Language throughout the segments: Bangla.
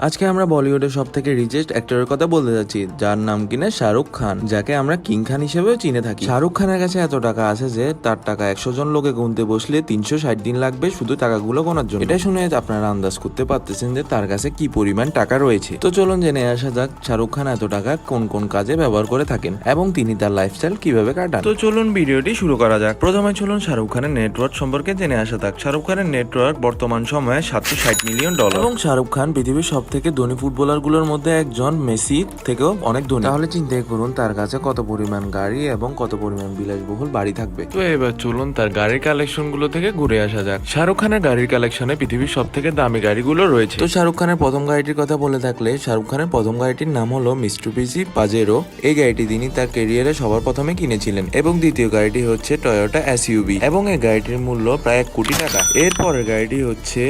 আজকে আমরা বলিউডের সব থেকে রিচেস্ট অ্যাক্টরের কথা বলতে যাচ্ছি, যার নাম কিনা শাহরুখ খান, যাকে আমরা কিং খান হিসেবেও চিনে থাকি। শাহরুখ খানের কাছে এত টাকা আছে যে তার টাকা 100 জন লোকে গুনতে বসলে 360 দিন লাগবে শুধু টাকাগুলো গোনার জন্য। এটা শুনে আপনারা আন্দাজ করতে পারতেছেন যে তার কাছে কি পরিমাণ টাকা রয়েছে। তো চলুন জেনে আসা যাক শাহরুখ খান এত টাকা কোন কোন কাজে ব্যবহার করে থাকেন এবং তিনি তার লাইফস্টাইল কিভাবে কাটান। তো চলুন ভিডিওটি শুরু করা যাক। প্রথমে চলুন শাহরুখ খানের নেটওয়ার্ক সম্পর্কে জেনে আসা যাক। শাহরুখ খানের নেটওয়ার্ক বর্তমান সময়ে $760 মিলিয়ন এবং শাহরুখ খান পৃথিবীর সব থেকে ধনী ফুটবলার গুলোর মধ্যে একজন, মেসি থেকেও অনেক ধনী। তাহলে চিন্তা করুন তার কাছে কত পরিমাণ গাড়ি এবং কত পরিমাণ বিলাসবহুল বাড়ি থাকবে। তো এবার চলুন তার গাড়ির কালেকশন গুলো থেকে ঘুরে আসা যাক। শাহরুখ খানের গাড়ির কালেকশনে পৃথিবীর সব থেকে দামি গাড়িগুলো রয়েছে। তো শাহরুখ খানের প্রথম গাড়িটির কথা বলে থাকলে শাহরুখ খানের প্রথম গাড়িটির নাম হলো মিৎসুবিশি পাজেরো। এই গাড়িটি তিনি তার ক্যারিয়ারে সবার প্রথমে কিনেছিলেন। এবং দ্বিতীয় গাড়িটি হচ্ছে টয়োটা এসইউভি এবং এই গাড়িটির মূল্য প্রায় 1 কোটি টাকা। এরপরের গাড়িটি হচ্ছে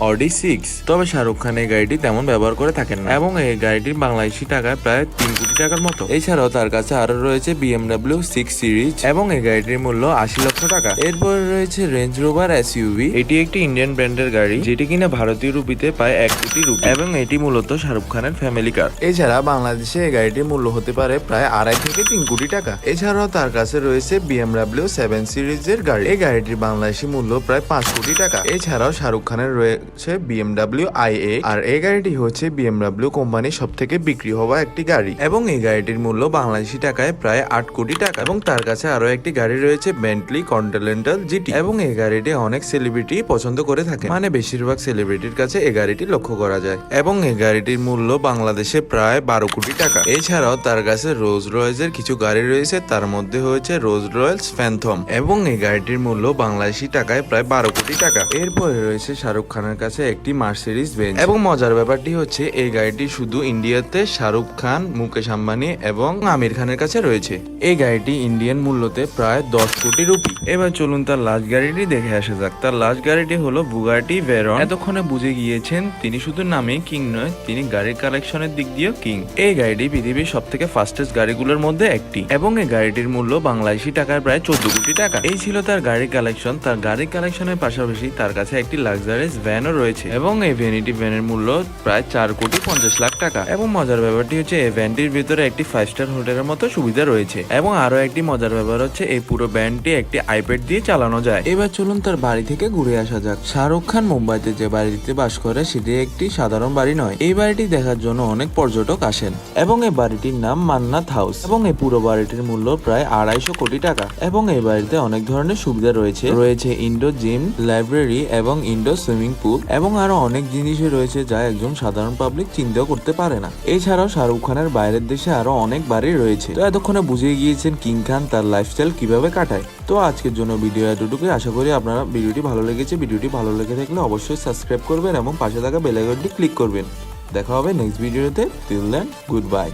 অডি 6। তবে শাহরুখ খান এই গাড়িটি তেমন ব্যবহার করে থাকেন না এবং এই গাড়িটির বাংলাদেশি টাকায় প্রায় 3 কোটি টাকার মতো। এছাড়াও তার কাছে আরো রয়েছে BMW 6 সিরিজ এবং এই গাড়িটির মূল্য 80 লক্ষ টাকা। এরপরে রয়েছে রেঞ্জ রোভার এসইউভি। এটি একটি ইন্ডিয়ান ব্র্যান্ডের গাড়ি যেটি কিনা ভারতীয় রুপিতে প্রায় 1 কোটি রুপি এবং এটি মূলত শাহরুখ খানের ফ্যামিলি কার। এছাড়া বাংলাদেশে এই গাড়িটির মূল্য হতে পারে প্রায় 2.5 থেকে 3 কোটি টাকা। এছাড়াও তার কাছে রয়েছে BMW 7 সিরিজের গাড়ি। এই গাড়িটির বাংলাদেশি মূল্য প্রায় 5 কোটি টাকা। এছাড়াও শাহরুখ খানের রয়েছে BMW i8 আর এই গাড়িটি হচ্ছে BMW কোম্পানির সব থেকে বিক্রি হওয়া একটি গাড়ি এবং এই গাড়িটির মূল্য বাংলাদেশি টাকায় প্রায় 8 কোটি টাকা। এবং তার কাছে আরো একটি গাড়ি রয়েছে বেন্টলি কন্টিনেন্টাল জিটি এবং এই গাড়িটি অনেক সেলিব্রিটি পছন্দ করে থাকে, মানে বেশিরভাগ সেলিব্রিটির কাছে এই গাড়িটি লক্ষ্য করা যায় এবং এই গাড়িটির মূল্য বাংলাদেশে প্রায় 12 কোটি টাকা। এছাড়াও তার কাছে রোলস রয়েসের কিছু গাড়ি রয়েছে, তার মধ্যে হয়েছে রোলস রয়েলস ফ্যান্থম এবং এই গাড়িটির মূল্য বাংলাদেশি টাকায় প্রায় 12 কোটি টাকা। এরপরে রয়েছে শাহরুখ খানের কাছে একটি মার্সিডিজ বেঞ্জ এবং মজার ব্যাপারটি হচ্ছে এই গাড়িটি শুধু ইন্ডিয়াতে শাহরুখ খান, মুকেশ আম্বানি এবং আমির খানের কাছে রয়েছে। এই গাড়িটি ইন্ডিয়ান মূল্যতে প্রায় 10 কোটি রুপি। এবার চলুন তার লাস্ট গাড়িটি দেখে আসা যাক। তার লাস্ট গাড়িটি হলো বুগাটি ভেরন। এতক্ষণে বুঝে গিয়েছেন তিনি শুধু নামেই কিং নয়, তিনি গাড়ির কালেকশনের দিক দিয়েও কিং। এই গাড়িটি পৃথিবীর সব থেকে ফাস্টেস্ট গাড়িগুলোর মধ্যে একটি এবং এই গাড়িটির মূল্য বাংলাদেশি টাকায় প্রায় 14 কোটি টাকা। এই ছিল তার গাড়ির কালেকশন। তার গাড়ির কালেকশনের পাশাপাশি তার কাছে একটি লাক্সারিয়াস ভ্যানও রয়েছে এবং এই ভ্যানিটি ভ্যানের মূল্য প্রায় 4 কোটি 50 লাখ টাকা। এবং মজার ব্যাপারটি হচ্ছে এই ভ্যানটির ভিতরে একটি 5 স্টার হোটেলের মতো সুবিধা রয়েছে এবং আরো একটি মজার ব্যাপার হচ্ছে এই পুরো ভ্যানটি একটি আইপ্যাড দিয়ে চালানো যায়। এবার চলুন তার বাড়ি থেকে ঘুরে আসা যাক। শাহরুখ খান মুম্বাইতে যে বাড়িতে বাস করে সেটি একটি সাধারণ বাড়ি নয়। এই বাড়িটি দেখার জন্য অনেক পর্যটক আসেন এবং এই বাড়িটির নাম মান্নাত হাউস এবং এই পুরো বাড়িটির মূল্য প্রায় 250 কোটি টাকা। এবং এই বাড়িতে অনেক ধরনের সুবিধা রয়েছে ইনডোর জিম, লাইব্রেরি এবং ইনডোর সুইমিং পুল এবং আরো অনেক জিনিসই রয়েছে যা একজন সাধারণ পাবলিক চিন্তাও করতে পারে না। এছাড়াও শাহরুখ খানের বাইরের দেশে আরো অনেক বাড়ি রয়েছে। তো এতক্ষণে বুঝে গিয়েছেন কিং খান তার লাইফস্টাইল কিভাবে কাটায়। তো আজকের জন্য ভিডিও এতটুকুই। আশা করি আপনারা ভিডিওটি ভালো লেগেছে। ভিডিওটি ভালো লেগে থাকলে অবশ্যই সাবস্ক্রাইব করবেন এবং পাশে থাকা বেল আইকনটি ক্লিক করবেন। দেখা হবে নেক্সট ভিডিওতে। Till then, good by.